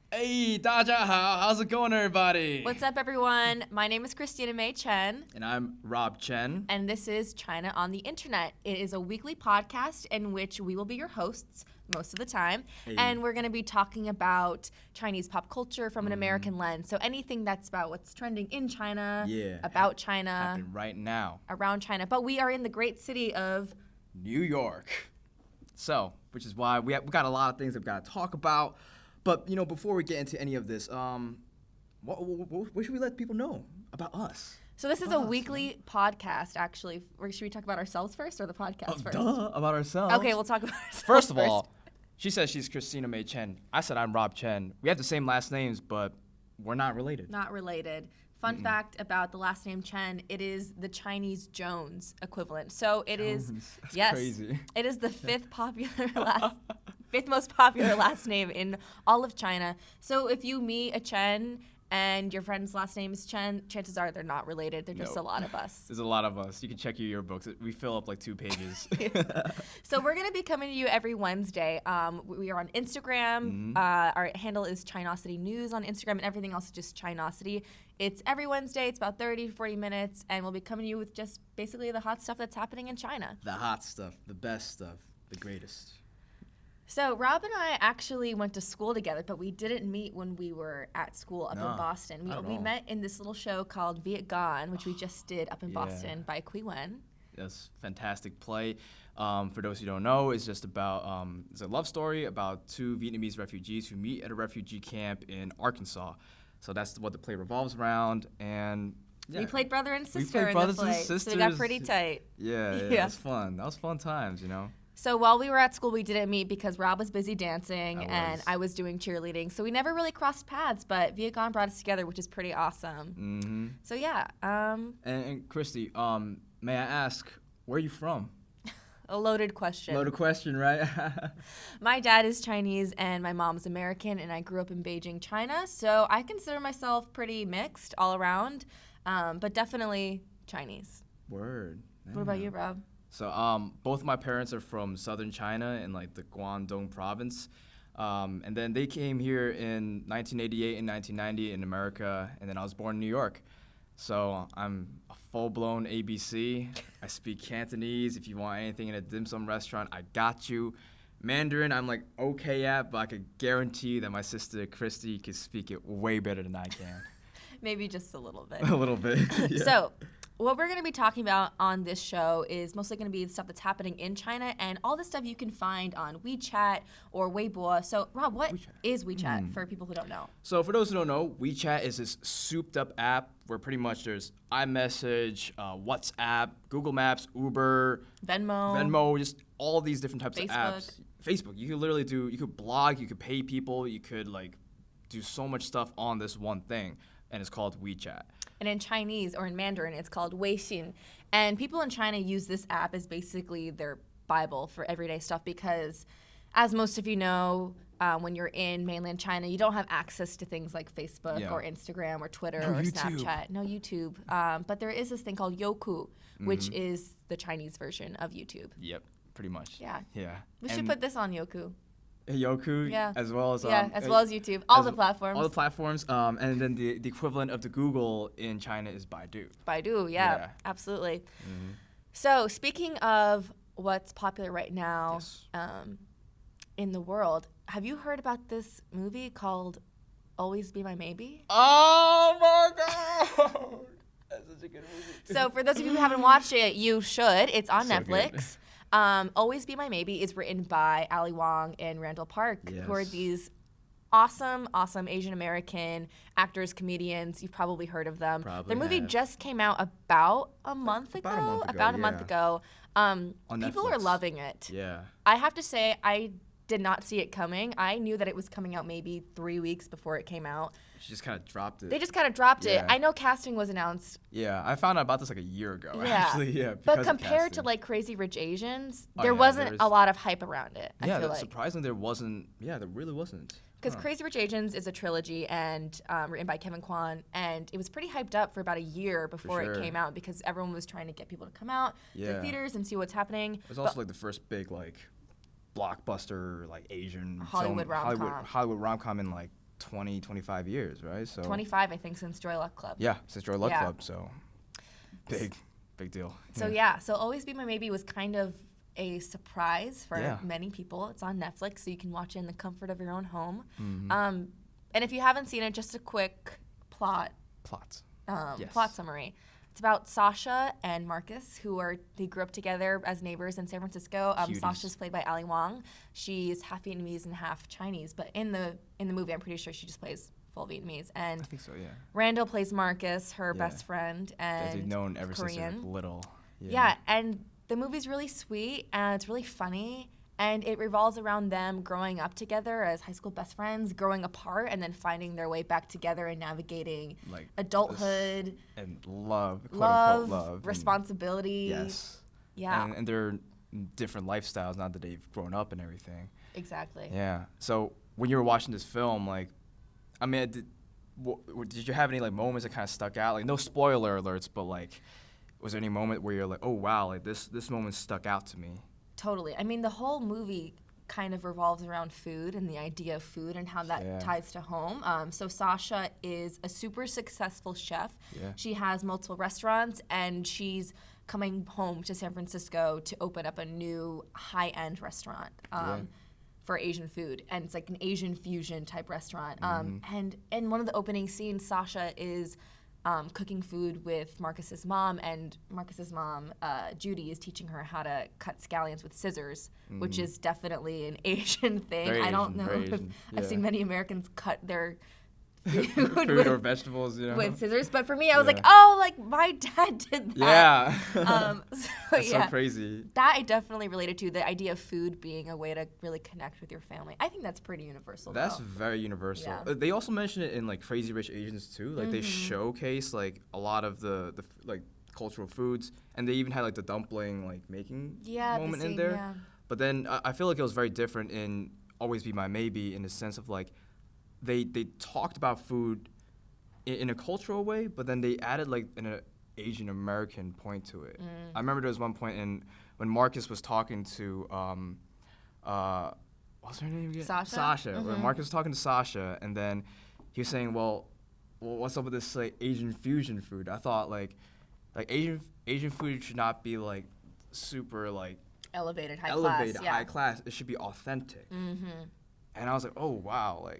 Hey, 大家好, how's it going, everybody? What's up, everyone? My name is Christina Chen. And I'm Rob Chen. And this is China on the Internet. It is a weekly podcast in which we will be your hosts most of the time. Hey. And we're going to be talking about Chinese pop culture from an American lens. So anything that's about what's trending in China, about China, happening right now, around China. But we are in the great city of New York. So, which is why we got a lot of things that we've got to talk about. But, before we get into any of this, what should we let people know about us? So this is a weekly podcast, actually. Or should we talk about ourselves first or the podcast first? Duh, about ourselves. Okay, we'll talk about ourselves First of all, she says she's Christina May Chen. I said I'm Rob Chen. We have the same last names, but we're not related. Not related. Fun fact about the last name Chen, it is the Chinese Jones equivalent. So it is, That's yes, crazy. It is the fifth most popular last name in all of China. So if you meet a Chen and your friend's last name is Chen, chances are they're not related. They're just a lot of us. There's a lot of us. You can check your yearbooks. We fill up like 2 pages. So we're going to be coming to you every Wednesday. We are on Instagram. Our handle is CHINOSITY News on Instagram, and everything else is just CHINOSITY. It's every Wednesday. It's about 30 to 40 minutes, and we'll be coming to you with just basically the hot stuff that's happening in China. The hot stuff, the best stuff, the greatest. So Rob and I actually went to school together, but we didn't meet when we were at school up in Boston. We met in this little show called Viet Gone, which we just did up in Boston by Quy Nguyen. Yes, fantastic play. For those who don't know, it's just about it's a love story about 2 Vietnamese refugees who meet at a refugee camp in Arkansas. So that's what the play revolves around, and we played brother and sister we played in brothers the play, and sisters. so we got pretty tight. Yeah, it was fun. That was fun times, So while we were at school, we didn't meet because Rob was busy dancing and I was doing cheerleading. So we never really crossed paths, but Viet Gone brought us together, which is pretty awesome. Mm-hmm. So yeah. And Christy, may I ask, where are you from? A loaded question. Loaded question, right? My dad is Chinese and my mom's American, and I grew up in Beijing, China. So I consider myself pretty mixed all around, but definitely Chinese. Word. Yeah. What about you, Rob? So both my parents are from southern China in like the Guangdong province. And then they came here in 1988 and 1990 in America, and then I was born in New York. So I'm a full-blown ABC. I speak Cantonese. If you want anything in a dim sum restaurant, I got you. Mandarin, I'm like okay at, but I could guarantee that my sister Christy can speak it way better than I can. Maybe just a little bit. A little bit. Yeah. So what we're going to be talking about on this show is mostly going to be the stuff that's happening in China and all the stuff you can find on WeChat or Weibo. So, Rob, what is WeChat for people who don't know? So for those who don't know, WeChat is this souped-up app where pretty much there's iMessage, WhatsApp, Google Maps, Uber, Venmo, just all these different types of apps. Facebook. You could blog, you could pay people, you could do so much stuff on this one thing, and it's called WeChat. And in Chinese or in Mandarin, it's called Weixin. And people in China use this app as basically their Bible for everyday stuff because, as most of you know, when you're in mainland China, you don't have access to things like Facebook or Instagram or Twitter or YouTube. Snapchat. No YouTube. But there is this thing called Youku, which is the Chinese version of YouTube. Yep, pretty much. Yeah. Yeah. We should put this on Youku. Youku, as well as as well as YouTube, all the platforms. All the platforms, and then the equivalent of the Google in China is Baidu. Baidu, yeah. Absolutely. Mm-hmm. So speaking of what's popular right now in the world, have you heard about this movie called Always Be My Maybe? Oh my God! That's such a good movie. So for those of you who haven't watched it, you should. It's on Netflix. Good. Always Be My Maybe is written by Ali Wong and Randall Park, who are these awesome Asian American actors, comedians. You've probably heard of them. Their movie just came out about a month ago. People are loving it. Yeah. I have to say, I did not see it coming. I knew that it was coming out maybe 3 weeks before it came out. She just kind of dropped it. They just kind of dropped it. I know casting was announced. Yeah, I found out about this like a year ago, actually. Yeah, but compared to like Crazy Rich Asians, there wasn't a lot of hype around it. I feel like. Surprisingly, there wasn't. Yeah, there really wasn't. Because Crazy Rich Asians is a trilogy and written by Kevin Kwan, and it was pretty hyped up for about a year before it came out because everyone was trying to get people to come out to the theaters and see what's happening. It was also like the first big like blockbuster like Asian Hollywood rom-com. Hollywood rom-com in like 20, 25 years, right? So 25, I think, since Joy Luck Club. Yeah, since Joy Luck Yeah. Club. So big deal. So so Always Be My Maybe was kind of a surprise for many people. It's on Netflix, so you can watch it in the comfort of your own home. And if you haven't seen it, just a quick plot summary. It's about Sasha and Marcus, they grew up together as neighbors in San Francisco. Sasha's played by Ali Wong. She's half Vietnamese and half Chinese, but in the movie, I'm pretty sure she just plays full Vietnamese. And I think so, yeah. Randall plays Marcus, her best friend, and they've known ever Korean. since they were little. Yeah, and the movie's really sweet, and it's really funny. And it revolves around them growing up together as high school best friends, growing apart, and then finding their way back together and navigating adulthood. And love, quote-unquote love. Responsibility. Yes. Yeah. And their different lifestyles, now that they've grown up and everything. Exactly. Yeah. So when you were watching this film, did you have any moments that kind of stuck out? No spoiler alerts, but was there any moment where you're like, oh wow, this moment stuck out to me? Totally. I mean, the whole movie kind of revolves around food and the idea of food and how that ties to home. So Sasha is a super successful chef. Yeah. She has multiple restaurants, and she's coming home to San Francisco to open up a new high-end restaurant for Asian food. And it's like an Asian fusion type restaurant. And in one of the opening scenes, Sasha is cooking food with Marcus's mom, and Marcus's mom, Judy, is teaching her how to cut scallions with scissors, which is definitely an Asian thing. Very I don't Asian, know very if Asian. I've Yeah. seen many Americans cut their food or vegetables, with scissors, but for me, I was like, oh, my dad did that. Yeah. That's so crazy. That I definitely related to, the idea of food being a way to really connect with your family. I think that's pretty universal. That's very universal. Yeah. They also mention it in Crazy Rich Asians too. They showcase a lot of the cultural foods, and they even had the dumpling making moment in there. Yeah. But then I feel like it was very different in Always Be My Maybe, in the sense of they talked about food in a cultural way, but then they added an Asian American point to it. I remember there was one point when Marcus was talking to what's her name again? Sasha. When Marcus was talking to Sasha, and then he was saying, well, what's up with this Asian fusion food? I thought Asian food should not be super Elevated, high class. It should be authentic. And I was like, oh wow,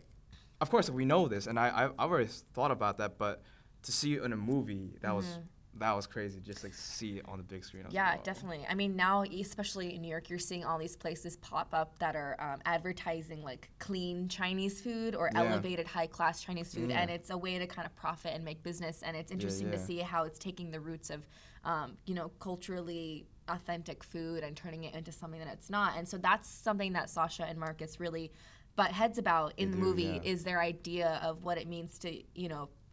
of course we know this, and I've already thought about that, but to see it in a movie, that was crazy. Just see it on the big screen. Yeah, definitely. I mean, now, especially in New York, you're seeing all these places pop up that are advertising clean Chinese food or elevated high-class Chinese food, and it's a way to kind of profit and make business. And it's interesting to see how it's taking the roots of, culturally authentic food and turning it into something that it's not. And so that's something that Sasha and Marcus really butt heads about in the movie, is their idea of what it means to,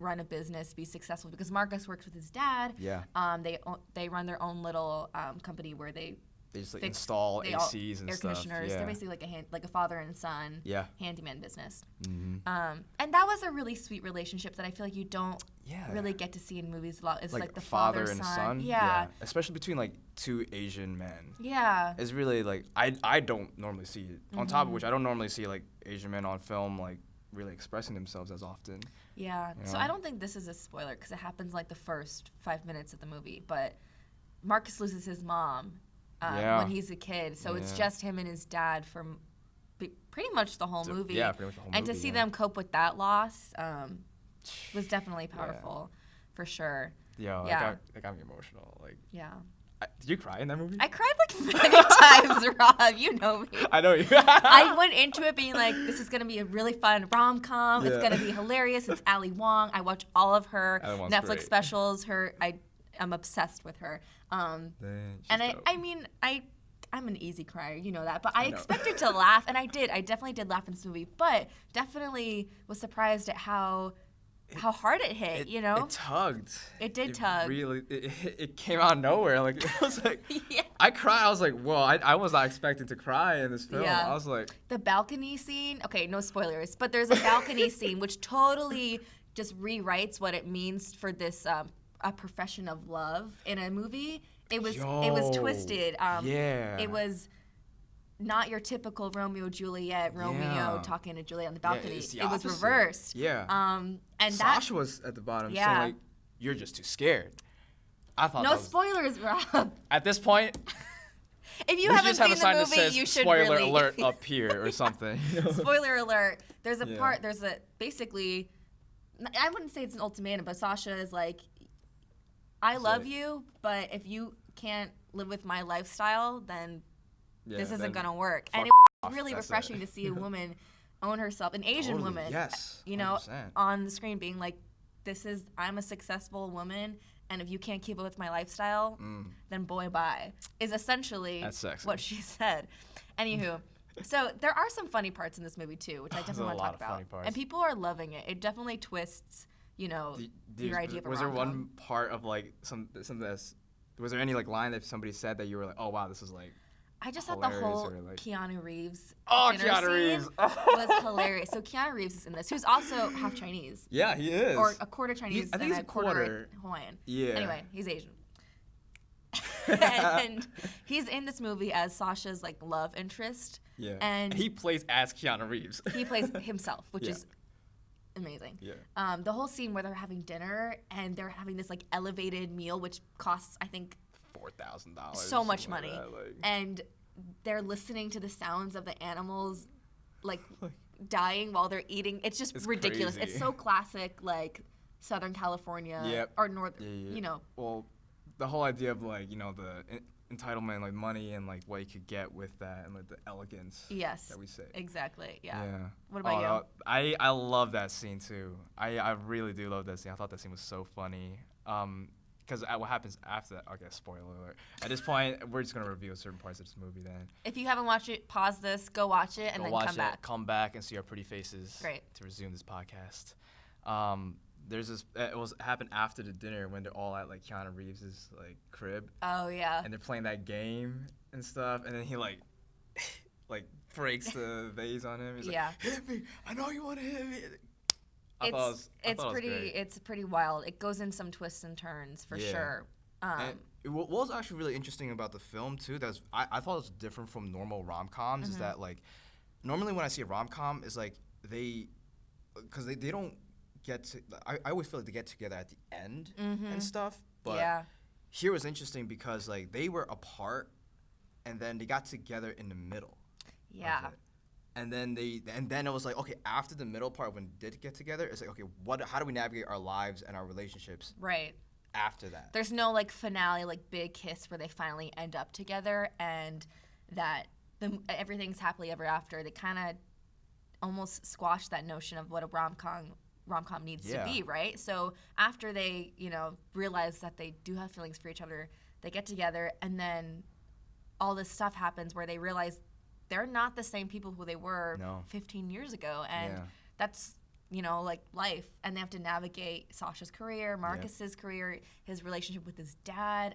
run a business, be successful. Because Marcus works with his dad. Yeah. They run their own little company where they just install ACs and air stuff. conditioners. Yeah. They're basically a father and son handyman business. Mm-hmm. And that was a really sweet relationship that I feel like you don't really get to see in movies a lot. It's the father and son. Yeah. Especially between two Asian men. Yeah. It's really I don't normally see it. On top of which, I don't normally see Asian men on film really expressing themselves as often. Yeah. So I don't think this is a spoiler because it happens the first 5 minutes of the movie. But Marcus loses his mom when he's a kid. So it's just him and his dad for pretty much the whole movie. Yeah, pretty much the whole movie. And to see them cope with that loss was definitely powerful, for sure. That got me emotional. Did you cry in that movie? I cried many times, Rob. You know me. I know you. I went into it being this is going to be a really fun rom-com. It's going to be hilarious. It's Ali Wong. I watch all of her Netflix specials. I'm obsessed with her. And I'm an easy crier, you know that. But I expected to laugh, and I did. I definitely did laugh in this movie, but definitely was surprised at how hard it hit, It tugged. It did tug. Really, it came out of nowhere. It was I cried. I was like, whoa, I was not expecting to cry in this film. Yeah. I was like. The balcony scene, okay, no spoilers, but there's a balcony scene which totally just rewrites what it means for this a profession of love in a movie. It was twisted. It was not your typical Romeo Juliet, Romeo talking to Juliet on the balcony. it's the it was opposite. reversed. Yeah. And Sasha was at the bottom saying like, "You're just too scared." I thought no spoilers, Rob. At this point, if you we haven't should just have seen a the sign that movie, says you should spoiler really alert up here or something. Spoiler alert. There's a part. There's a basically. I wouldn't say it's an ultimatum, but Sasha is like, I love you, but if you can't live with my lifestyle, then this isn't gonna work. And it was really refreshing to see a woman own herself, an Asian woman, you know, 100%. On the screen being like, I'm a successful woman, and if you can't keep up with my lifestyle, then boy bye, is essentially what she said. Anywho. So there are some funny parts in this movie too, which I definitely want to talk about. And people are loving it. It definitely twists, you know, your idea of a rom-com. Was there one part of like some that's, was there any like line that somebody said that you were like, oh wow, this is like I just thought the whole like, Keanu Reeves was hilarious. So Keanu Reeves is in this, who's also half Chinese. Yeah, he is. Or a quarter Chinese I think and he's a quarter Hawaiian. Yeah. Anyway, he's Asian. And he's in this movie as Sasha's like love interest. Yeah. And he plays as Keanu Reeves. He plays himself, which is amazing. Yeah. The whole scene where they're having dinner and they're having this like elevated meal, which costs I think $4,000. So much money. And they're listening to the sounds of the animals like dying while they're eating. It's just ridiculous. Crazy. It's so classic, like Southern California or North, you know. Well, the whole idea of like, you know, the entitlement, like money and like what you could get with that and like the elegance that we say. Exactly. Yeah. What about you? I love that scene too. I really do love that scene. I thought that scene was so funny. Because what happens after that, okay, spoiler alert. At this point, we're just going to review certain parts of this movie then. If you haven't watched it, pause this, go watch it, and then come back. Come back and see our pretty faces. Great. To resume this podcast. There's this, happened after the dinner when they're all at like Keanu Reeves' like crib. Oh, yeah. And they're playing that game and stuff, and then he like breaks the vase on him. He's like, hit me, I know you want to hit me. It's pretty wild. It goes in some twists and turns for sure. And what was actually really interesting about the film too, I thought it was different from normal rom-coms, is that like normally when I see a rom-com is like they don't get to, I always feel like they get together at the end and stuff, but here was interesting because like they were apart and then they got together in the middle. Yeah. And then it was like, okay, after the middle part when they did get together, it's like, okay, how do we navigate our lives and our relationships after that? There's no like finale, like big kiss where they finally end up together and that everything's happily ever after. They kind of almost squash that notion of what a rom-com needs to be, right? So after they, you know, realize that they do have feelings for each other, they get together and then all this stuff happens where they realize they're not the same people who they were 15 years ago. And that's, you know, like life. And they have to navigate Sasha's career, Marcus's career, his relationship with his dad.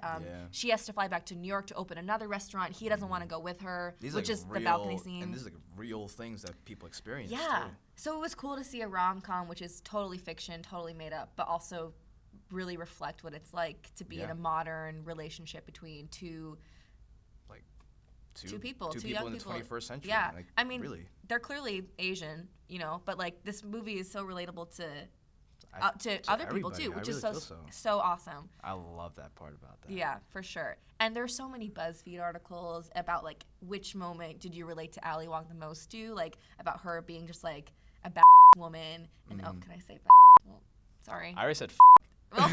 She has to fly back to New York to open another restaurant. He doesn't want to go with her, which is the balcony scene. And these are like real things that people experience too. So it was cool to see a rom-com, which is totally fiction, totally made up, but also really reflect what it's like to be in a modern relationship between two people, two young in people in the 21st century. Yeah, like, I mean, really. They're clearly Asian, you know, but like this movie is so relatable to other people too, which is so awesome. I love that part about that. Yeah, for sure. And there's so many BuzzFeed articles about like which moment did you relate to Ali Wong the most to, like about her being just like a bad woman. And oh, can I say bad? Well, sorry. I already said. Well,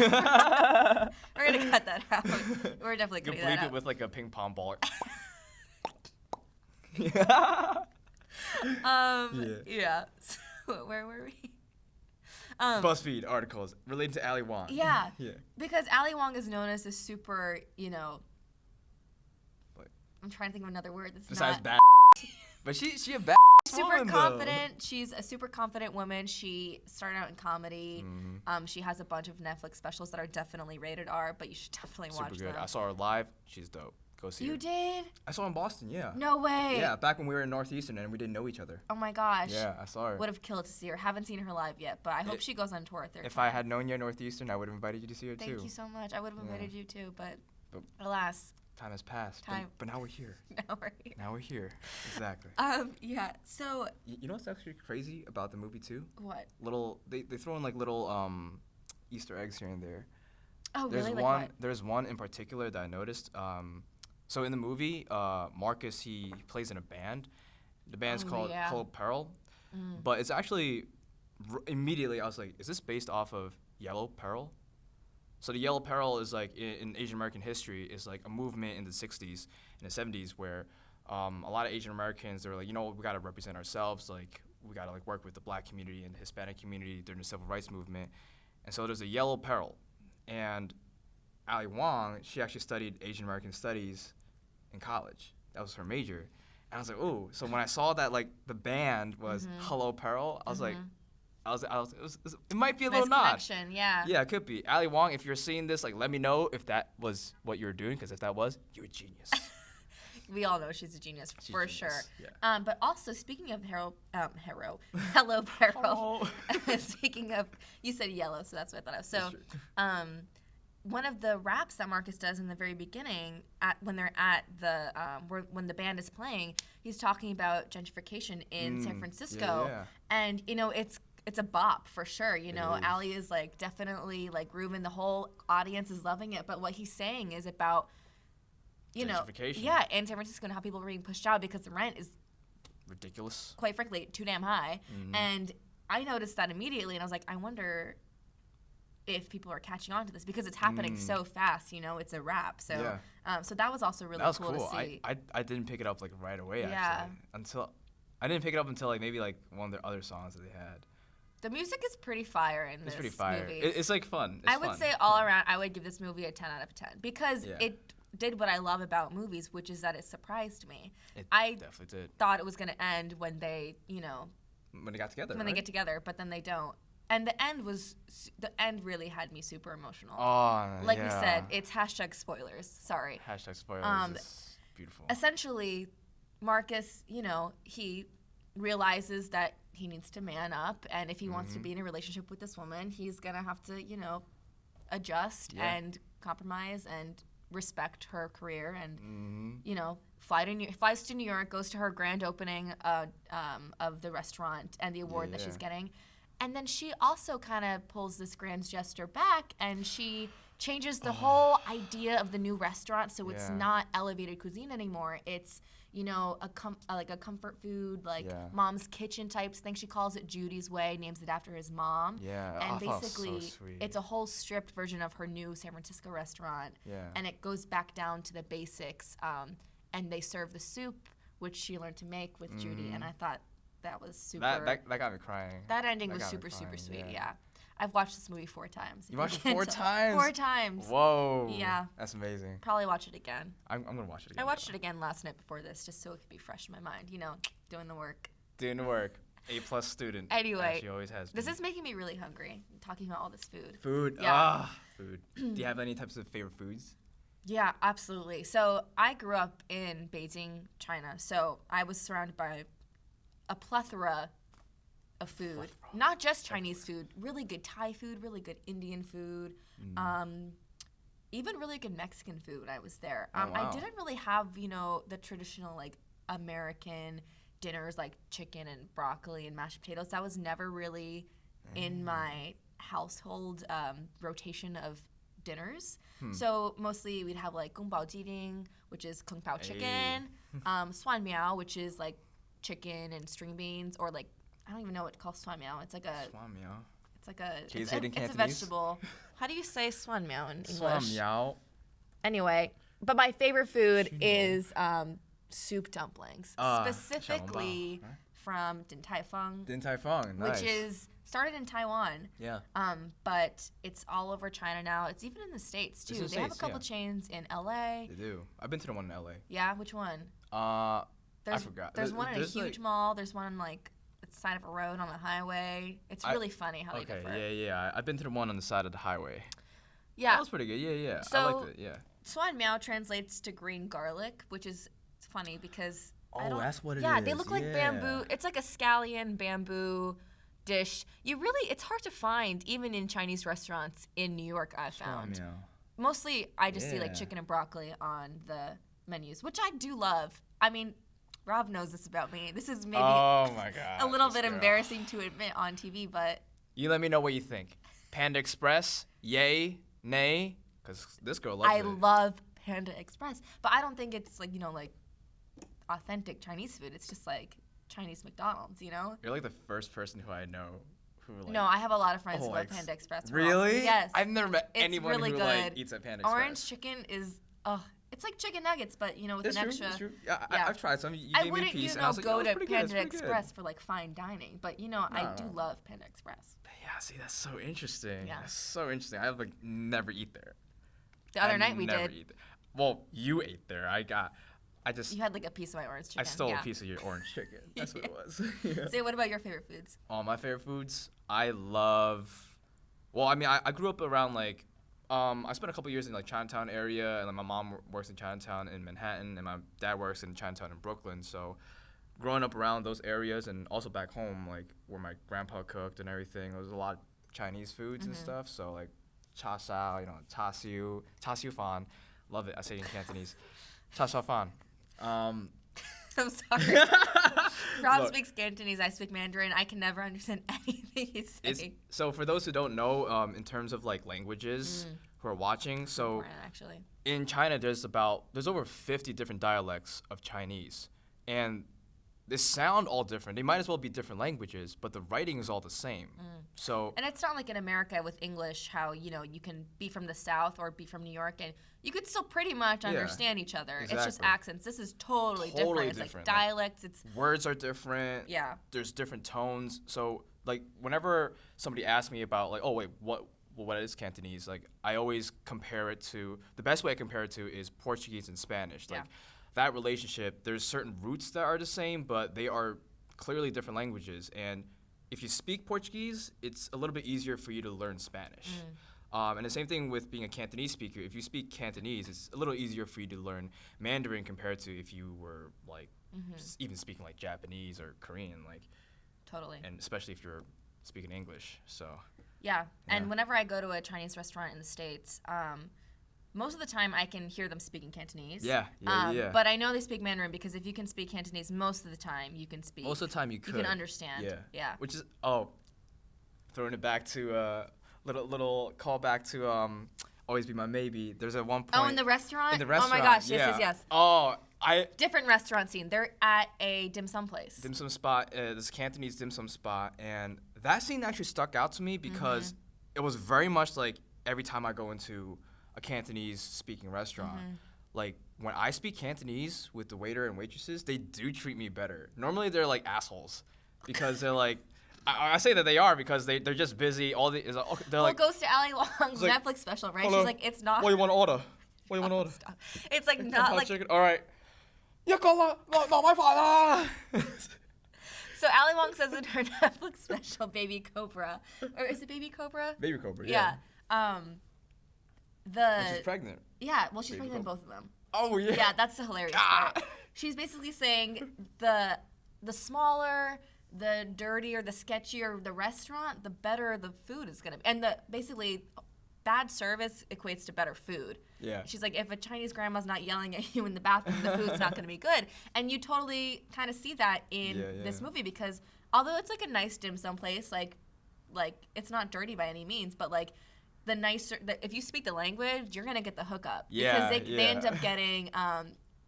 we're gonna cut that out. We're definitely cutting that out. You bleep it with like a ping pong ball. So where were we? BuzzFeed articles related to Ali Wong. Yeah. Because Ali Wong is known as a super, you know. What? I'm trying to think of another word that's besides not bad. But she a bad super woman, confident. Though. She's a super confident woman. She started out in comedy. She has a bunch of Netflix specials that are definitely rated R, but you should definitely watch them. Super good. I saw her live. She's dope. Go see her. You did? I saw her in Boston, yeah. No way. Yeah, back when we were in Northeastern and we didn't know each other. Oh my gosh. Yeah, I saw her. Would have killed to see her. Haven't seen her live yet, but I hope she goes on tour a third time. If I had known you at Northeastern, I would have invited you to see her too. Thank you so much. I would have invited you too, but alas. Time has passed. But now we're here. Now we're here. Exactly. Yeah. So. You know what's actually crazy about the movie too? What? They throw in like little Easter eggs here and there. Oh, There's really? one. Like what? There's one in particular that I noticed. So in the movie, Marcus he plays in a band. The band's called Hello Peril, but it's actually immediately I was like, is this based off of Yellow Peril? So the Yellow Peril is like in Asian American history is like a movement in the 60s and the 70s where a lot of Asian Americans they were like, we gotta represent ourselves, like we gotta like work with the Black community and the Hispanic community during the Civil Rights movement, and so there's a Yellow Peril, and Ali Wong she actually studied Asian American studies in college. That was her major, and I was like, oh, so when I saw that like the band was Hello Peril, I was like. It might be a little nod. Connection, yeah. Yeah, it could be. Ali Wong, if you're seeing this, like, let me know if that was what you were doing, because if that was, you're a genius. We all know she's a genius, for sure. Yeah. But also, speaking of Hello Peril. Speaking of, you said yellow, so that's what I thought of. So, one of the raps that Marcus does in the very beginning, when they're at the when the band is playing, he's talking about gentrification in San Francisco, and it's a bop for sure. Ali is like definitely like grooving. The whole audience is loving it. But what he's saying is about, gentrification. in San Francisco and how people are being pushed out because the rent is ridiculous. Quite frankly, too damn high. And I noticed that immediately, and I was like, I wonder if people are catching on to this because it's happening so fast. It's a rap. So, so that was also really cool to see. I didn't pick it up like right away. Actually, I didn't pick it up until like maybe like one of their other songs that they had. The music is pretty fire in this movie. It's pretty fire. It's like fun. I would say all around, I would give this movie a 10 out of 10 because it did what I love about movies, which is that it surprised me. I definitely did. Thought it was going to end when they, when they got together. When they get together, but then they don't. And the end really had me super emotional. Oh, like we said, it's hashtag spoilers. Sorry. Hashtag spoilers is beautiful. Essentially, Marcus, he realizes that he needs to man up, and if he wants to be in a relationship with this woman, he's gonna have to, adjust and compromise and respect her career, and flies to New York, goes to her grand opening of the restaurant and the award that she's getting, and then she also kind of pulls this grand gesture back, and she changes the whole idea of the new restaurant, so it's not elevated cuisine anymore. It's like a comfort food, like mom's kitchen types thing. She calls it Judy's Way, names it after his mom. And basically, so sweet. It's a whole stripped version of her new San Francisco restaurant. And it goes back down to the basics. And they serve the soup, which she learned to make with Judy. And I thought that was super. That got me crying. That ending was super, super sweet. Yeah. I've watched this movie 4 times. You watched it 4 times? 4 times. Whoa. Yeah. That's amazing. Probably watch it again. I'm going to watch it again. I watched it again last night before this just so it could be fresh in my mind. Doing the work. Doing the work. A+ student. Anyway. She always has been. This is making me really hungry, talking about all this food. Food? Yeah. Food. Do you have any types of favorite foods? Yeah, absolutely. So I grew up in Beijing, China. So I was surrounded by a plethora of food, not just Chinese food, really good Thai food, really good Indian food, even really good Mexican food when I was there. I didn't really have, the traditional like American dinners like chicken and broccoli and mashed potatoes. That was never really in my household rotation of dinners. So mostly we'd have like Gong Bao Jiding, which is Kung Pao chicken, Suan Miao, which is like chicken and string beans, or like I don't even know what to call suan miao. It's like a it's a vegetable. How do you say suan miao in English? Suan miao. Anyway, but my favorite food is soup dumplings, specifically from Din Tai Fung. Din Tai Fung, nice. Which is started in Taiwan. Yeah. But it's all over China now. It's even in the States too. They have a couple chains in LA. They do. I've been to the one in LA. Yeah, which one? I forgot. There's one in a huge mall. There's one like the side of a road on a highway. It's really funny how they differ. Yeah. I've been to the one on the side of the highway. Yeah. That was pretty good. Yeah. So, I liked it. Yeah. Suan miao translates to green garlic, which is funny because that's what it is. Yeah, they look like bamboo. It's like a scallion bamboo dish. It's hard to find even in Chinese restaurants in New York, I found. mostly I just see like Yeah. chicken and broccoli on the menus, which I do love. I mean, Rob knows this about me. This is maybe Oh my god. a little this bit girl. embarrassing to admit on TV, but You let me know what you think. Panda Express, yay, nay? Because this girl loves I it. love Panda Express. But I don't think it's like, like authentic Chinese food. It's just like Chinese McDonald's, You're like the first person who I know who like. No, I have a lot of friends Oh, who love like, Panda Express. Really? Yes. I've never met It's anyone really who good. like eats at Panda Express. Orange chicken is, it's like chicken nuggets, but with It's an true, extra. it's true. Yeah, yeah. I've tried some. You I gave me a wouldn't, piece, and I was like, go "Oh, it's to pretty good, it's Panda pretty Express good." for like fine dining, but I No. do love Panda Express. Yeah, see, that's so interesting. Yeah. That's so interesting. I like never eat there. The other night we never did. Eat there. Well, you ate there. I just. You had like a piece of my orange chicken. I stole yeah. a piece of your orange chicken. That's what it was. So what about your favorite foods? All my favorite foods. I love. Well, I mean, I grew up around like. I spent a couple years in like Chinatown area, and like my mom works in Chinatown in Manhattan, and my dad works in Chinatown in Brooklyn. So, growing up around those areas, and also back home, like where my grandpa cooked and everything, there was a lot of Chinese foods and stuff. So like, cha sao, cha siu fan, love it. I say it in Cantonese, cha sao fan. I'm sorry. Rob Look. speaks Cantonese. I speak Mandarin. I can never understand anything he's saying. So for those who don't know, in terms of like languages who are watching, so Important, actually. in China there's over 50 different dialects of Chinese, and they sound all different. They might as well be different languages, but the writing is all the same. So And it's not like in America with English how, you can be from the South or be from New York and you could still pretty much understand each other. It's just exactly. accents. This is totally Totally different. It's different. like dialects. It's words are different. yeah. There's different tones. So like whenever somebody asks me about like, oh wait, what is Cantonese? Like I always compare it to the best way I compare it to is Portuguese and Spanish. Like that relationship, there's certain roots that are the same, but they are clearly different languages. And if you speak Portuguese, it's a little bit easier for you to learn Spanish. And the same thing with being a Cantonese speaker. If you speak Cantonese, it's a little easier for you to learn Mandarin compared to if you were like even speaking like Japanese or Korean, like, Totally. and especially if you're speaking English. So Yeah. And Yeah. whenever I go to a Chinese restaurant in the States, most of the time I can hear them speaking Cantonese. Yeah. But I know they speak Mandarin because if you can speak Cantonese, most of the time you can speak. Most of the time you could. You can understand. Yeah. Yeah. Which is throwing it back to little callback to Always Be My Maybe. There's at one point. Oh, in the restaurant? In the restaurant. Oh my gosh, yeah. yes. Oh, Different restaurant scene. They're at a dim sum place. dim sum spot, this Cantonese dim sum spot, and that scene actually stuck out to me because it was very much like every time I go into a Cantonese speaking restaurant, like when I speak Cantonese with the waiter and waitresses, they do treat me better. Normally they're like assholes because they're like, I say that they are because they're just busy. They're Well, like, it goes to Ali Wong's like, Netflix special, right? hello, She's like, it's not. what do you want to order? What do you want to order? Stop. It's like not like. Chicken. All right. 一個啦，落米飯啦。 So Ali Wong says in her Netflix special, Baby Cobra, or is it Baby Cobra? Baby Cobra, Yeah. And she's pregnant. Yeah. Well, she's Baby pregnant in Cobra. both of them. Oh yeah. Yeah, that's the hilarious part. She's basically saying the smaller, the dirtier, the sketchier the restaurant, the better the food is gonna be. And basically bad service equates to better food. Yeah. She's like, if a Chinese grandma's not yelling at you in the bathroom, the food's not gonna be good. And you totally kind of see that in this movie because although it's like a nice dim sum place, like it's not dirty by any means, but like if you speak the language, you're gonna get the hookup. Yeah, Because they end up getting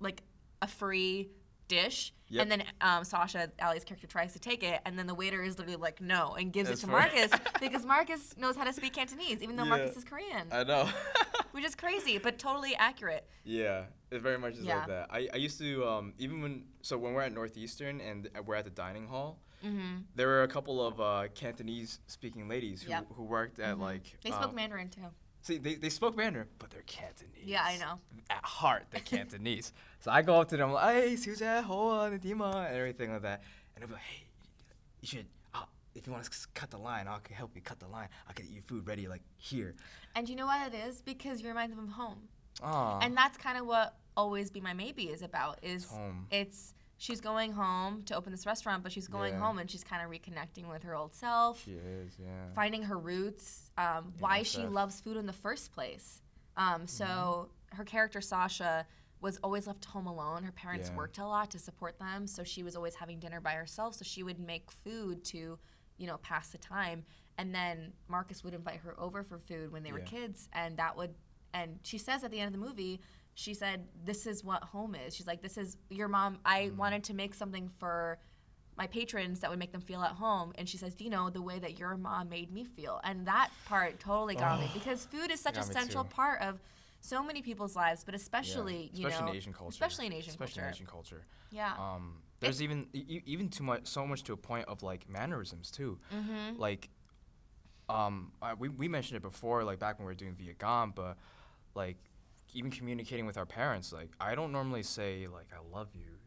like a free dish, and then Sasha, Ali's character, tries to take it, and then the waiter is literally like, no, and gives That's it to funny. Marcus because Marcus knows how to speak Cantonese, even though Marcus is Korean, I know. which is crazy, but totally accurate. Yeah, it very much is Yeah. like that. I used to even when we're at Northeastern and we're at the dining hall, there were a couple of Cantonese speaking ladies who worked at like. They spoke Mandarin too. See, they spoke Mandarin, but they're Cantonese. Yeah, I know. At heart, they're Cantonese. So I go up to them like, hey, 小姐好啊，你點啊, and everything like that. And they'll be like, hey, you should, if you want to cut the line, I can help you cut the line. I'll get your food ready like here. And you know what it is? Because you remind them of home. Aww. And that's kind of what Always Be My Maybe is about. Home. She's going home to open this restaurant, but she's going Yeah. home and she's kind of reconnecting with her old self. She is, yeah. Finding her roots, why she Steph. loves food in the first place. So her character Sasha was always left home alone. Her parents worked a lot to support them, so she was always having dinner by herself. So she would make food to, pass the time. And then Marcus would invite her over for food when they were kids, and she says at the end of the movie, she said, "This is what home is." She's like, "This is your mom. I wanted to make something for my patrons that would make them feel at home." And she says, "Dino, the way that your mom made me feel." And that part totally got me, because food is such an essential part of so many people's lives, but especially, especially in Asian culture. Especially in Asian culture. Yeah. There's even so much to a point of like mannerisms too. Like, we mentioned it before, like back when we were doing Vietnam, but like even communicating with our parents, like I don't normally say like "I love you"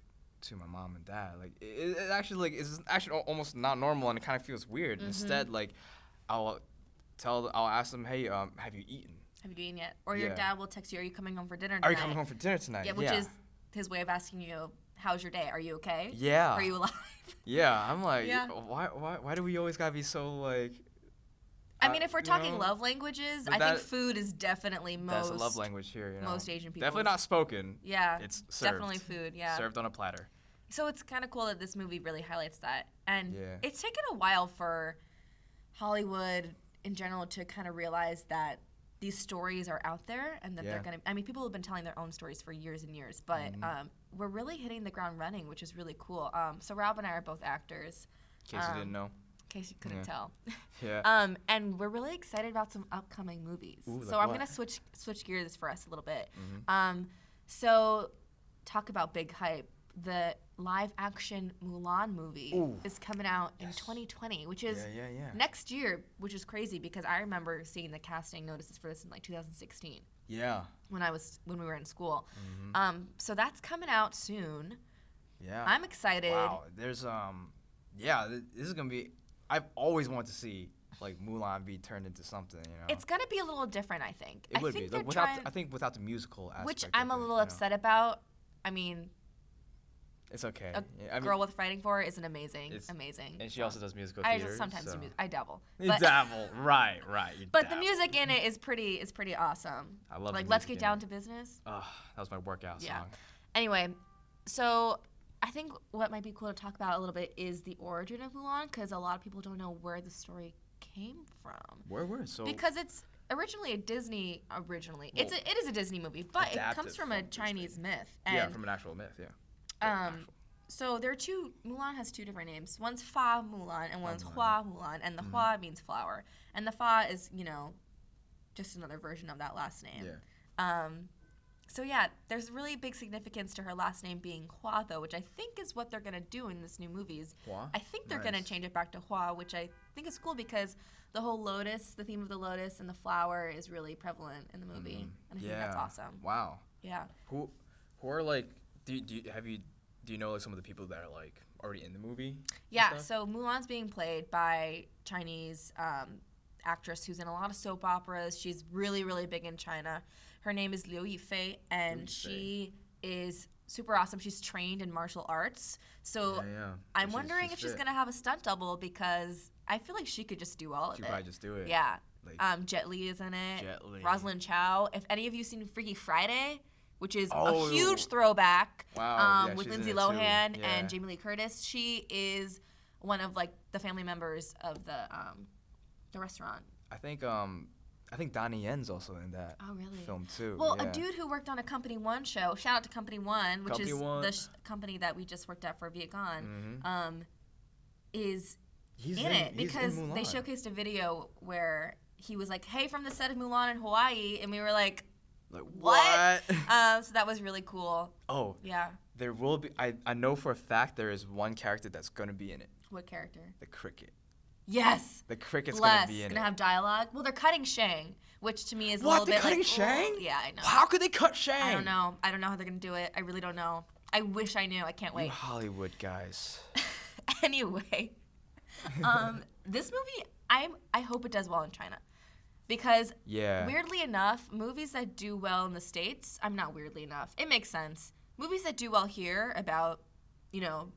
to my mom and dad. Like it actually it's actually almost not normal, and it kind of feels weird. Instead, like I'll ask them, "Hey, have you eaten? Have you eaten yet?" Or your dad will text you, "Are you coming home for dinner tonight?" Are you coming home for dinner tonight? Yeah, which is his way of asking you, "How's your day? Are you okay? Yeah. Are you alive?" Yeah, I'm like, why do we always gotta be so like? I mean, if we're talking love languages, I think food is definitely that's a love language here. Most Asian people. Definitely not spoken. Yeah, it's served. Definitely food. Yeah, served on a platter. So it's kind of cool that this movie really highlights that, and it's taken a while for Hollywood in general to kind of realize that these stories are out there, and that they're gonna. I mean, people have been telling their own stories for years and years, but we're really hitting the ground running, which is really cool. So Rob and I are both actors. In case you didn't know. In case you couldn't tell. Yeah. And we're really excited about some upcoming movies. Ooh, so I'm gonna switch gears for us a little bit. So talk about big hype. The live action Mulan movie is coming out in 2020, which is next year, which is crazy because I remember seeing the casting notices for this in like 2016. Yeah. When we were in school. So that's coming out soon. Yeah. I'm excited. Wow. There's this is gonna be. I've always wanted to see like Mulan be turned into something. It's gonna be a little different, I think. It would be I think without the musical aspect. Which I'm a little upset about. I mean, it's okay. A Girl Worth Fighting For is amazing. And she also does musical theater. I just sometimes do music. I dabble. You dabble, right? But the music in it is pretty awesome. I love like Let's Get Down to Business. That was my workout song. Anyway, so I think what might be cool to talk about a little bit is the origin of Mulan, because a lot of people don't know where the story came from. Where so? Because it's originally a Disney. It is a Disney movie, but it comes from a Chinese myth. And from an actual myth. So there are Mulan has two different names. One's Fa Mulan and one's Hua Mulan, and the Hua means flower, and the Fa is just another version of that last name. So there's really big significance to her last name being Hua, though, which I think is what they're gonna do in this new movies. Hua? I think they're gonna change it back to Hua, which I think is cool because the whole lotus, the theme of the lotus and the flower, is really prevalent in the movie, and I think that's awesome. Wow. Yeah. Who are like? Do you know like some of the people that are like already in the movie? Yeah. So Mulan's being played by Chinese actress who's in a lot of soap operas. She's really, really big in China. Her name is Liu Yifei, and she is super awesome. She's trained in martial arts. So I'm wondering if she's going to have a stunt double, because I feel like she could just do all of it. She probably just do it. Yeah. Like, Jet Li is in it. Jet Li. Rosalind Chow. If any of you seen Freaky Friday, which is a huge throwback with Lindsay Lohan and Jamie Lee Curtis, she is one of like the family members of the restaurant. I think Donnie Yen's also in that film too. Well, a dude who worked on a Company One show, shout out to Company One, which is the company that we just worked at for Vietcong, is in it because they showcased a video where he was like, "Hey, from the set of Mulan in Hawaii," and we were like what? So that was really cool. Oh. Yeah. There will be, I know for a fact there is one character that's going to be in it. What character? The cricket. Yes. The cricket's going to be in it. It's going to have dialogue. Well, they're cutting Shang, which to me is a little bit like... What, they're cutting Shang? Yeah, I know. How could they cut Shang? I don't know. I don't know how they're going to do it. I really don't know. I wish I knew. I can't wait. You Hollywood guys. Anyway, this movie, I hope it does well in China. Because weirdly enough, movies that do well in the States, not weirdly enough, it makes sense. Movies that do well here about,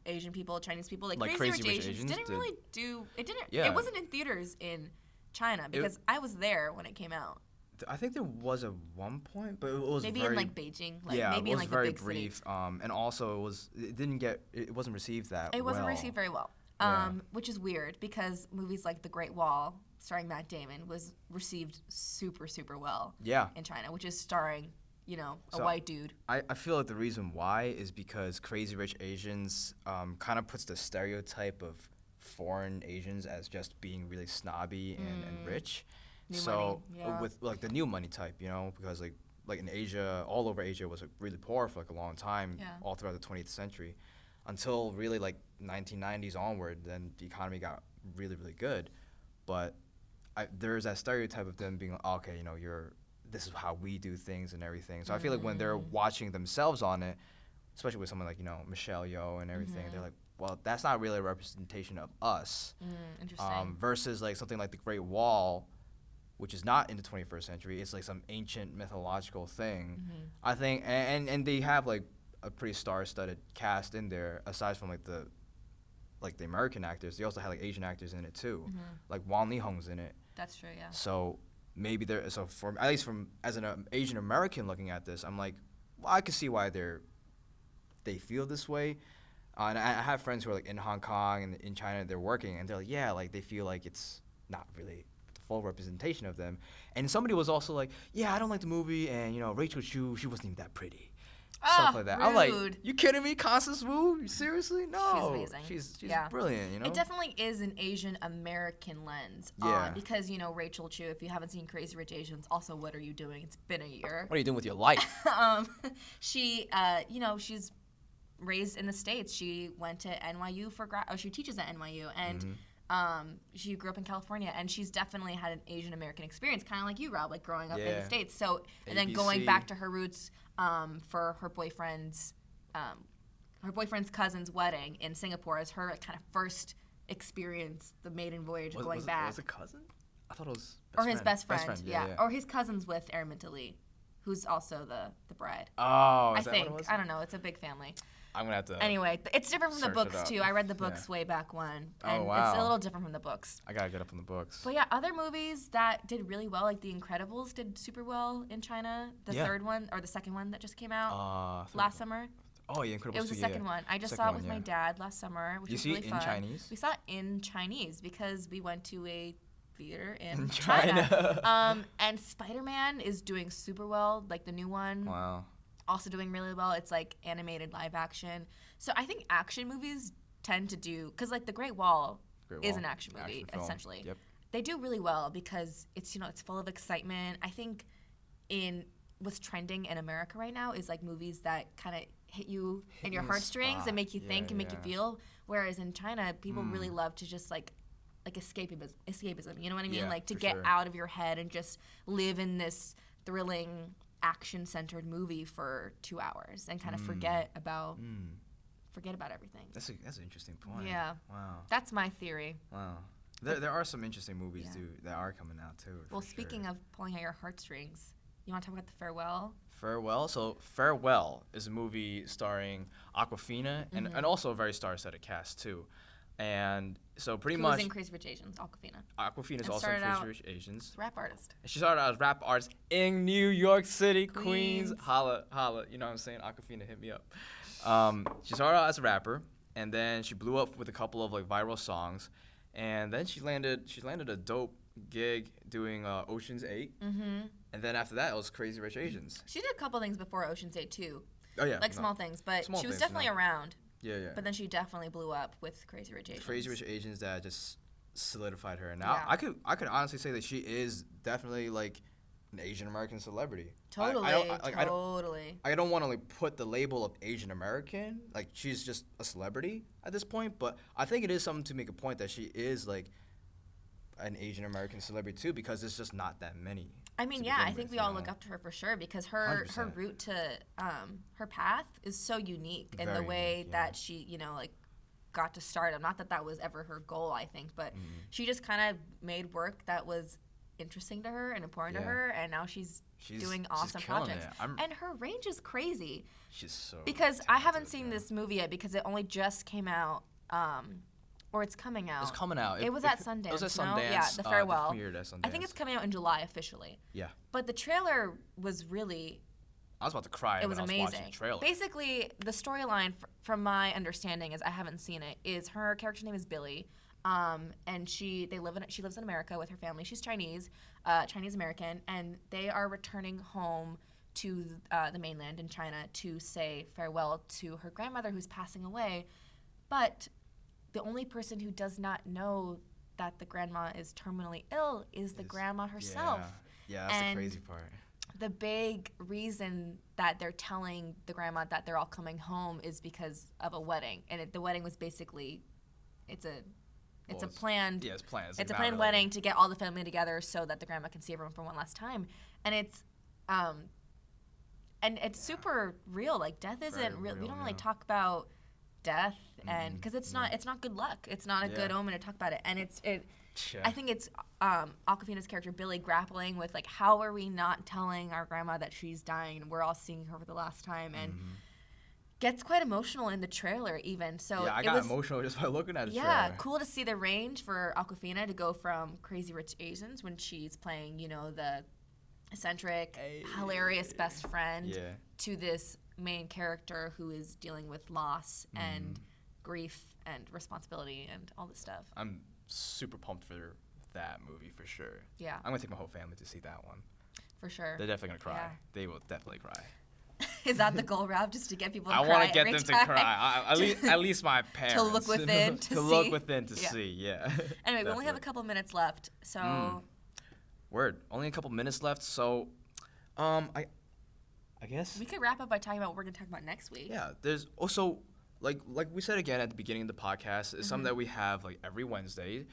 Asian people, Chinese people, like Crazy Rich Asians didn't really do, it wasn't in theaters in China because I was there when it came out. I think there was at one point, but it was maybe very, in like Beijing, like yeah, maybe it in was like very the big brief. cities. And also it wasn't received that It wasn't well. received very well, Yeah. which is weird because movies like The Great Wall, starring Matt Damon, was received super, super well Yeah. in China, which is starring, you know, a So, white dude. I feel like the reason why is because Crazy Rich Asians kind of puts the stereotype of foreign Asians as just being really snobby and rich. New So money, yeah. with like the new money type, you know, because like in Asia, all over Asia was like, really poor for like a long time, Yeah. all throughout the 20th century, until really like 1990s onward. Then the economy got really, really good, but there's that stereotype of them being like, oh, okay, you know, this is how we do things and everything. So I feel like when they're watching themselves on it, especially with someone like, you know, Michelle Yeoh and everything, they're like, well, that's not really a representation of us. Interesting. Versus like something like the Great Wall, which is not in the 21st century. It's like some ancient mythological thing. I think, and they have like a pretty star-studded cast in there, aside from like the American actors. They also had like Asian actors in it too. Like Wong Hong's in it. That's true, yeah. So maybe for at least from as an Asian American looking at this, I'm like, well, I can see why they feel this way. And I have friends who are like in Hong Kong and in China, they're working, and they're like, yeah, like they feel like it's not really the full representation of them. And somebody was also like, yeah, I don't like the movie, and you know, Rachel Chu, she wasn't even that pretty. Stuff like that. I'm like, rude. you kidding me? Constance Wu? Seriously? No. She's amazing. She's Yeah. brilliant, you know? It definitely is an Asian American lens Yeah. on, because, you know, Rachel Chu, if you haven't seen Crazy Rich Asians, also, what are you doing? It's been a year. What are you doing with your life? She, you know, she's raised in the States. She went to NYU she teaches at NYU, and she grew up in California, and she's definitely had an Asian American experience, kind of like you, Rob, like growing up in the States. So, and then going ABC. back to her roots for her boyfriend's cousin's wedding in Singapore as her kind of first experience, the maiden voyage going back. Was it cousin? I thought it was His best friend, yeah. Or his cousin's with Araminta Lee, who's also the bride. Oh, I is that think. what it was? I don't know. It's a big family. I'm gonna have to. Anyway, it's different from the search it books up. too. I read the Yeah. books way back when, Oh, and it's wow. a little different from the books. I gotta get up on the books. But yeah, other movies that did really well, like The Incredibles, did super well in China. The Yeah. third one or the second one that just came out Third last one. summer. Oh, yeah, Incredibles. It was the 2, second yeah. one. I just Second saw it one, with yeah. my dad last summer, which You was see really it in fun. Chinese? We saw it in Chinese because we went to a theater in In China. China. And Spider-Man is doing super well, like the new one. Wow. Also doing really well. It's like animated live action. So I think action movies tend to do, because like The Great Wall is an action movie, film. essentially. Yep. They do really well because it's, you know, it's full of excitement. I think in what's trending in America right now is like movies that kind of hit you in your you heartstrings spot. and make you think and make you Yeah. feel. Whereas in China, people really love to just like escapism. You know what I mean? Yeah, Like to for get sure. out of your head and just live in this thrilling, action-centered movie for 2 hours and kind of forget about everything. That's an interesting point. Yeah. Wow. That's my theory. Wow. There are some interesting movies Yeah. too that are coming out too. Well, speaking of pulling at your heartstrings, you want to talk about The Farewell? Farewell. So Farewell is a movie starring Awkwafina and also a very star-studded cast too. And so pretty Who much was in Crazy Rich Asians? Awkwafina. Awkwafina is and also in started Crazy out- Rich Asians. Rap artist. And she started out as rap artist in New York City, Queens. Queens. Holla, holla. You know what I'm saying? Awkwafina, hit me up. She started out as a rapper, and then she blew up with a couple of like viral songs, and then she landed a dope gig doing Ocean's 8. And then after that, it was Crazy Rich Asians. She did a couple things before Ocean's 8 too. Oh yeah, Like no. small things, but Small she was things, definitely no. around. Yeah. But then she definitely blew up with Crazy Rich Asians. Crazy Rich Asians that just solidified her. Now Yeah. I could honestly say that she is definitely like an Asian American celebrity. Totally, totally. I don't want to like put the label of Asian American. Like she's just a celebrity at this point, but I think it is something to make a point that she is like an Asian American celebrity too, because there's just not that many. I mean, to yeah, begin I think with, we you all know? look up to her for sure because her 100%. route to her path is so unique in the Very way unique, yeah. that she, you know, like got to stardom. Not that that was ever her goal, I think, but Mm-hmm. she just kind of made work that was interesting to her and important to Yeah. her, and now she's doing awesome killing projects. it. And her range is crazy She's so because I haven't talented, seen yeah. this movie yet because it only just came out Or it's coming out. It's coming out. It was at Sundance. It was at no? Sundance. Yeah, the farewell. Premiered at Sundance. I think it's coming out in July officially. Yeah. But the trailer was really. I was about to cry It was when I was amazing. watching the trailer. Basically, the storyline, from my understanding, is I haven't seen it. Is her character's name is Billy, and she lives in America with her family. She's Chinese, Chinese American, and they are returning home to the mainland in China to say farewell to her grandmother who's passing away, but the only person who does not know that the grandma is terminally ill is the grandma herself. Yeah, that's the crazy part. The big reason that they're telling the grandma that they're all coming home is because of a wedding, and the wedding was basically, it's a planned. Yeah, it's planned. It's a planned wedding to get all the family together so that the grandma can see everyone for one last time, and it's super real. Like death isn't real. We don't really talk about death, and because it's not good luck. It's not a good omen to talk about it, and I think it's Awkwafina's character Billy grappling with like, how are we not telling our grandma that she's dying and we're all seeing her for the last time, and gets quite emotional in the trailer even. So yeah, I got emotional just by looking at it. Yeah, cool to see the range for Awkwafina to go from Crazy Rich Asians when she's playing, the eccentric, hilarious best friend to this main character who is dealing with loss and grief and responsibility and all this stuff. I'm super pumped for that movie for sure. Yeah. I'm gonna take my whole family to see that one. For sure. They're definitely gonna cry. Yeah. They will definitely cry. Is that the goal, Rob? Just to get people to I cry? want to get every them time? to cry. At least my parents. To look within to see. look within to see. Yeah. Anyway, we only have a couple minutes left, so. Word. Only a couple minutes left, so, I guess. We could wrap up by talking about what we're gonna talk about next week. Yeah. There's also like we said again at the beginning of the podcast, it's something that we have like every Wednesday,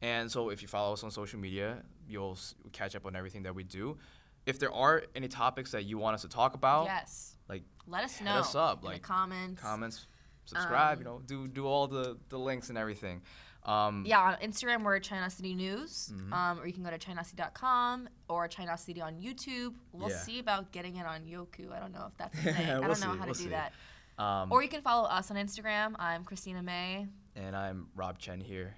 and so if you follow us on social media, you'll catch up on everything that we do. If there are any topics that you want us to talk about, yes, like let us know. Hit us up, in like the comments, subscribe. Do all the links and everything. Yeah, on Instagram we're CHINOSITY News, or you can go to CHINOSITY.com or CHINOSITY on YouTube. We'll see about getting it on Yoku. I don't know if that's a thing. I don't know how to do that. Or you can follow us on Instagram. I'm Christina May. And I'm Rob Chen here.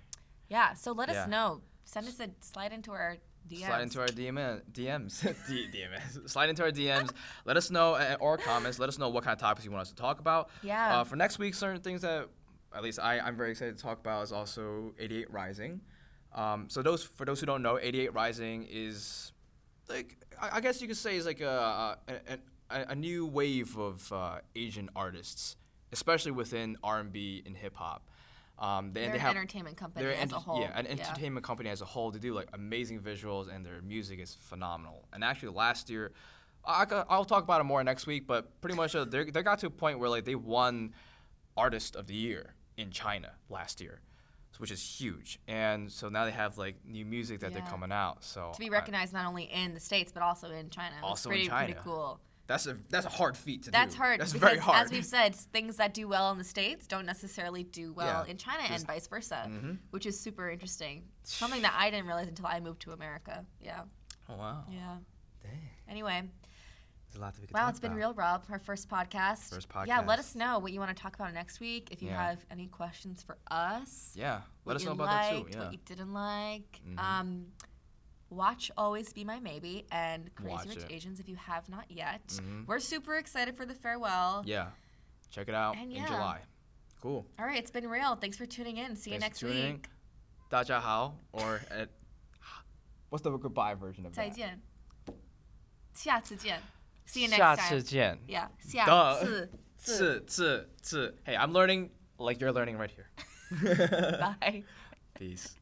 Yeah, so let us know. Send us slide into our DMs. Slide into our DMs. Slide into our DMs. Let us know, or comments. Let us know what kind of topics you want us to talk about. Yeah. For next week, certain things that, at least I'm very excited to talk about is also 88 Rising. So for those who don't know, 88 Rising is like, I guess you could say is like a new wave of Asian artists, especially within R&B and hip hop. They're an entertainment company as a whole. Yeah, an entertainment company as a whole. They do like amazing visuals, and their music is phenomenal. And actually, last year, I'll talk about it more next week. But pretty much, they got to a point where like they won Artist of the Year in China last year, which is huge. And so now they have like new music that they're coming out. So to be recognized not only in the States but also in China. Also in China. Pretty cool. That's a hard feat to do. That's hard. That's because, very hard. as we've said, things that do well in the States don't necessarily do well in China, and vice versa, which is super interesting. Something that I didn't realize until I moved to America. Yeah. Oh, wow. Yeah. Dang. Anyway. There's a lot that we can talk about. It's been real, Rob. Our first podcast. Yeah, let us know what you want to talk about next week. If you have any questions for us. Yeah, let us know about that too. Yeah. What you didn't like. Watch Always Be My Maybe and Crazy Rich Asians if you have not yet. We're super excited for the farewell. Yeah. Check it out in July. Cool. All right, it's been real. Thanks for tuning in. See you next week. 大家好, or what's the goodbye version of that? 再见. 下次见. See you next time. 下次见. Yeah. 下次. Hey, I'm learning like you're learning right here. Bye. Peace.